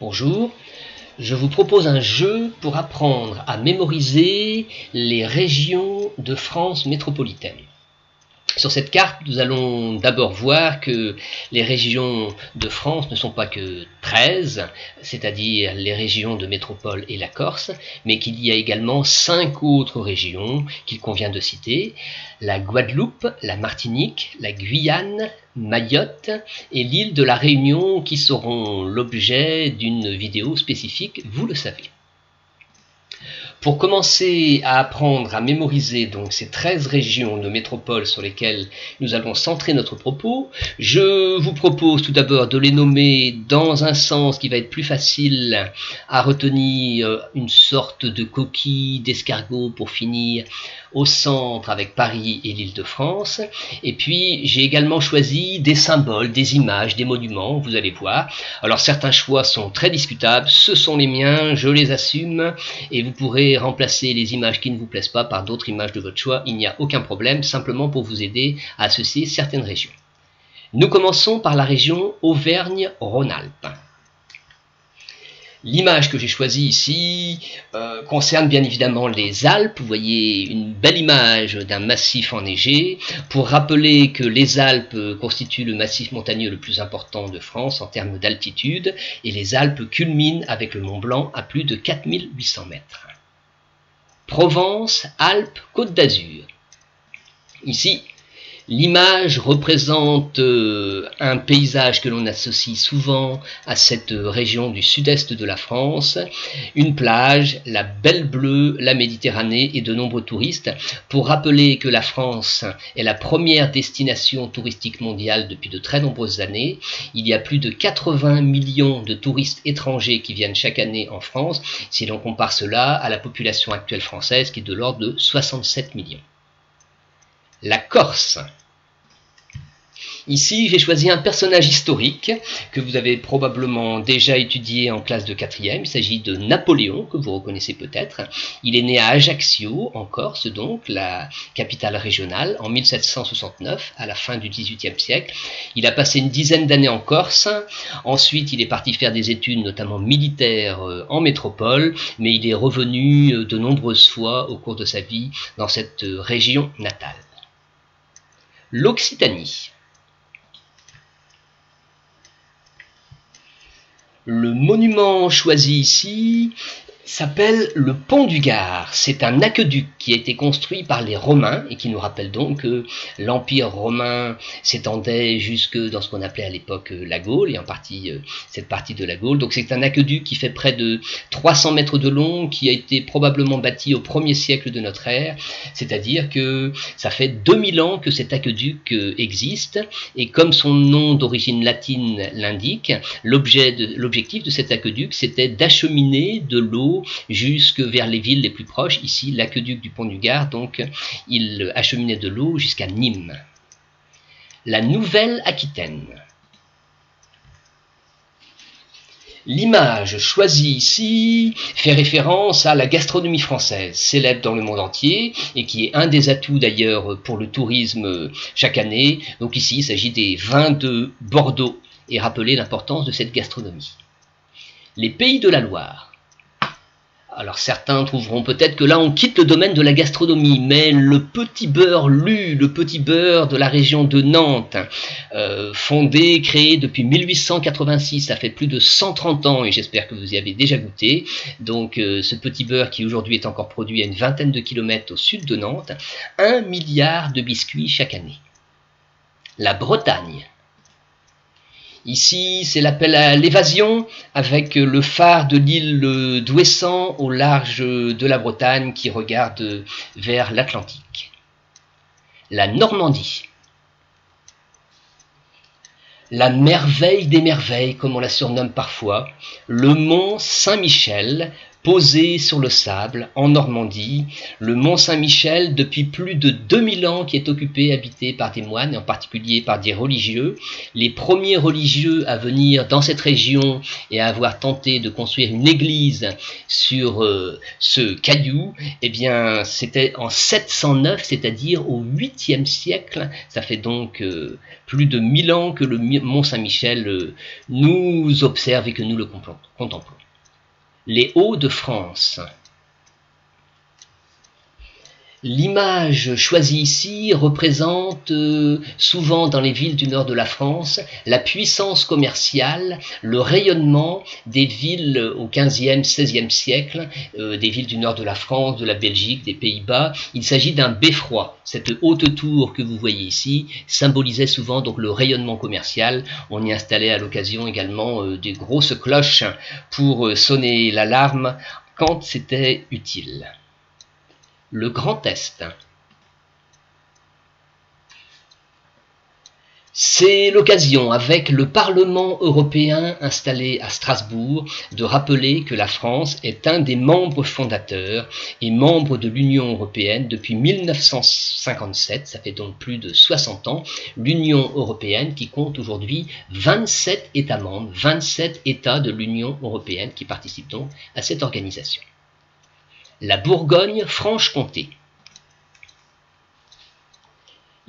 Bonjour, je vous propose un jeu pour apprendre à mémoriser les régions de France métropolitaine. Sur cette carte, nous allons d'abord voir que les régions de France ne sont pas que 13, c'est-à-dire les régions de métropole et la Corse, mais qu'il y a également 5 autres régions qu'il convient de citer: la Guadeloupe, la Martinique, la Guyane, Mayotte et l'île de la Réunion, qui seront l'objet d'une vidéo spécifique, vous le savez. Pour commencer à apprendre à mémoriser donc ces 13 régions de métropole sur lesquelles nous allons centrer notre propos, je vous propose tout d'abord de les nommer dans un sens qui va être plus facile à retenir, une sorte de coquille d'escargot pour finir au centre avec Paris et l'Île-de-France. Et puis j'ai également choisi des symboles, des images, des monuments, vous allez voir. Alors certains choix sont très discutables, ce sont les miens, je les assume, et vous pourrez remplacer les images qui ne vous plaisent pas par d'autres images de votre choix, il n'y a aucun problème, simplement pour vous aider à associer certaines régions. Nous commençons par la région Auvergne-Rhône-Alpes. L'image que j'ai choisie ici concerne bien évidemment les Alpes. Vous voyez une belle image d'un massif enneigé, pour rappeler que les Alpes constituent le massif montagneux le plus important de France en termes d'altitude, et les Alpes culminent avec le Mont Blanc à plus de 4800 mètres. Provence, Alpes, Côte d'Azur. Ici, l'image représente un paysage que l'on associe souvent à cette région du sud-est de la France, une plage, la Belle Bleue, la Méditerranée et de nombreux touristes, pour rappeler que la France est la première destination touristique mondiale depuis de très nombreuses années. Il y a plus de 80 millions de touristes étrangers qui viennent chaque année en France, si l'on compare cela à la population actuelle française qui est de l'ordre de 67 millions. La Corse. Ici, j'ai choisi un personnage historique que vous avez probablement déjà étudié en classe de 4e. Il s'agit de Napoléon, que vous reconnaissez peut-être. Il est né à Ajaccio, en Corse, donc, la capitale régionale, en 1769, à la fin du XVIIIe siècle. Il a passé une dizaine d'années en Corse. Ensuite, il est parti faire des études, notamment militaires, en métropole, mais il est revenu de nombreuses fois au cours de sa vie dans cette région natale. L'Occitanie. Le monument choisi ici s'appelle le Pont du Gard. C'est un aqueduc qui a été construit par les Romains et qui nous rappelle donc que l'Empire romain s'étendait jusque dans ce qu'on appelait à l'époque la Gaule, et en partie cette partie de la Gaule. Donc c'est un aqueduc qui fait près de 300 mètres de long, qui a été probablement bâti au 1er siècle de notre ère, c'est-à-dire que ça fait 2000 ans que cet aqueduc existe, et comme son nom d'origine latine l'indique, l'objectif de cet aqueduc, c'était d'acheminer de l'eau jusque vers les villes les plus proches. Ici, l'aqueduc du Pont du Gard, donc il acheminait de l'eau jusqu'à Nîmes. La Nouvelle-Aquitaine. L'image choisie ici fait référence à la gastronomie française, célèbre dans le monde entier, et qui est un des atouts d'ailleurs pour le tourisme chaque année. Donc ici, il s'agit des vins de Bordeaux, et rappeler l'importance de cette gastronomie. Les Pays de la Loire. Alors certains trouveront peut-être que là on quitte le domaine de la gastronomie, mais le petit beurre lu, le petit beurre de la région de Nantes, fondé, créé depuis 1886, ça fait plus de 130 ans, et j'espère que vous y avez déjà goûté. Donc ce petit beurre qui aujourd'hui est encore produit à une vingtaine de kilomètres au sud de Nantes, 1 milliard de biscuits chaque année. La Bretagne. Ici, c'est l'appel à l'évasion, avec le phare de l'île d'Ouessant au large de la Bretagne qui regarde vers l'Atlantique. La Normandie. La merveille des merveilles, comme on la surnomme parfois, le mont Saint-Michel, posé sur le sable, en Normandie, le Mont Saint-Michel, depuis plus de 2000 ans, qui est occupé, habité par des moines, et en particulier par des religieux. Les premiers religieux à venir dans cette région et à avoir tenté de construire une église sur ce caillou, eh bien, c'était en 709, c'est-à-dire au 8e siècle. Ça fait donc plus de 1000 ans que le Mont Saint-Michel nous observe et que nous le contemplons. Les Hauts-de-France. L'image choisie ici représente souvent dans les villes du nord de la France la puissance commerciale, le rayonnement des villes au XVe, XVIe siècle, des villes du nord de la France, de la Belgique, des Pays-Bas. Il s'agit d'un beffroi. Cette haute tour que vous voyez ici symbolisait souvent donc le rayonnement commercial. On y installait à l'occasion également des grosses cloches pour sonner l'alarme quand c'était utile. Le Grand Est. C'est l'occasion, avec le Parlement européen installé à Strasbourg, de rappeler que la France est un des membres fondateurs et membre de l'Union européenne depuis 1957, ça fait donc plus de 60 ans, l'Union européenne qui compte aujourd'hui 27 États membres, 27 États de l'Union européenne qui participent donc à cette organisation. La Bourgogne-Franche-Comté.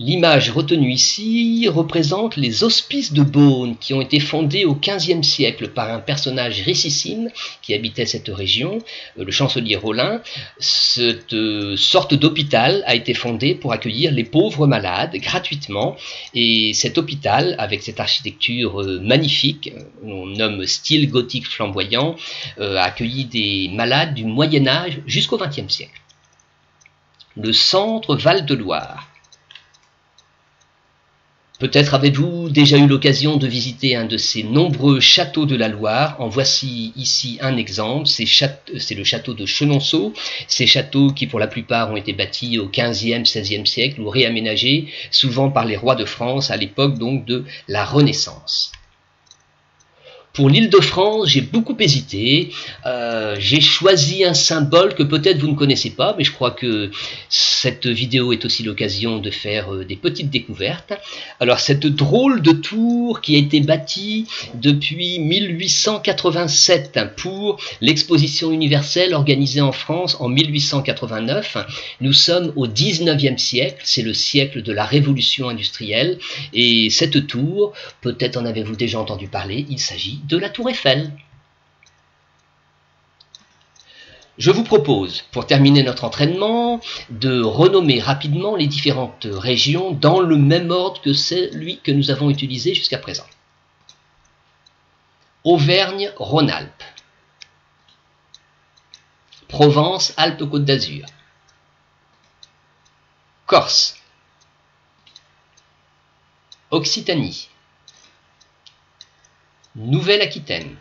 L'image retenue ici représente les hospices de Beaune qui ont été fondés au XVe siècle par un personnage richissime qui habitait cette région, le chancelier Rollin. Cette sorte d'hôpital a été fondé pour accueillir les pauvres malades gratuitement, et cet hôpital, avec cette architecture magnifique, on nomme style gothique flamboyant, a accueilli des malades du Moyen-Âge jusqu'au XXe siècle. Le centre Val-de-Loire. Peut-être avez-vous déjà eu l'occasion de visiter un de ces nombreux châteaux de la Loire. En voici ici un exemple, c'est le château de Chenonceau. Ces châteaux qui pour la plupart ont été bâtis au XVe, XVIe siècle ou réaménagés souvent par les rois de France à l'époque donc de la Renaissance. Pour l'Île-de-France, j'ai beaucoup hésité. J'ai choisi un symbole que peut-être vous ne connaissez pas, mais je crois que cette vidéo est aussi l'occasion de faire des petites découvertes. Alors, cette drôle de tour qui a été bâtie depuis 1887 pour l'exposition universelle organisée en France en 1889. Nous sommes au 19e siècle, c'est le siècle de la révolution industrielle, et cette tour, peut-être en avez-vous déjà entendu parler, il s'agit de la Tour Eiffel. Je vous propose, pour terminer notre entraînement, de renommer rapidement les différentes régions dans le même ordre que celui que nous avons utilisé jusqu'à présent. Auvergne-Rhône-Alpes, Provence-Alpes-Côte d'Azur, Corse, Occitanie, Nouvelle-Aquitaine,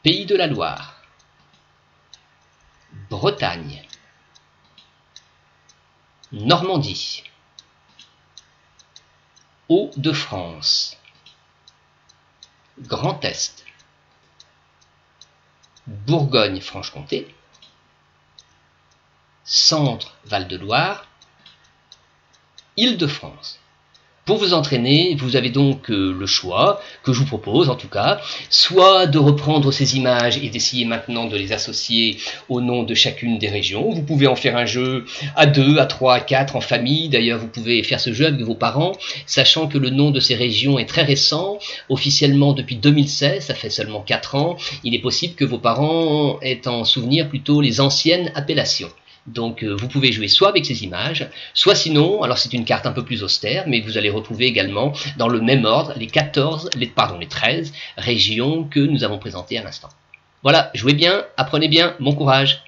Pays de la Loire, Bretagne, Normandie, Hauts-de-France, Grand Est, Bourgogne-Franche-Comté, Centre Val-de-Loire, Île-de-France. Pour vous entraîner, vous avez donc le choix, que je vous propose en tout cas, soit de reprendre ces images et d'essayer maintenant de les associer au nom de chacune des régions. Vous pouvez en faire un jeu à 2, à 3, à 4, en famille. D'ailleurs, vous pouvez faire ce jeu avec vos parents, sachant que le nom de ces régions est très récent, officiellement depuis 2016, ça fait seulement 4 ans. Il est possible que vos parents aient en souvenir plutôt les anciennes appellations. Donc vous pouvez jouer soit avec ces images, soit sinon, alors c'est une carte un peu plus austère, mais vous allez retrouver également dans le même ordre les 13 régions que nous avons présentées à l'instant. Voilà, jouez bien, apprenez bien, bon courage!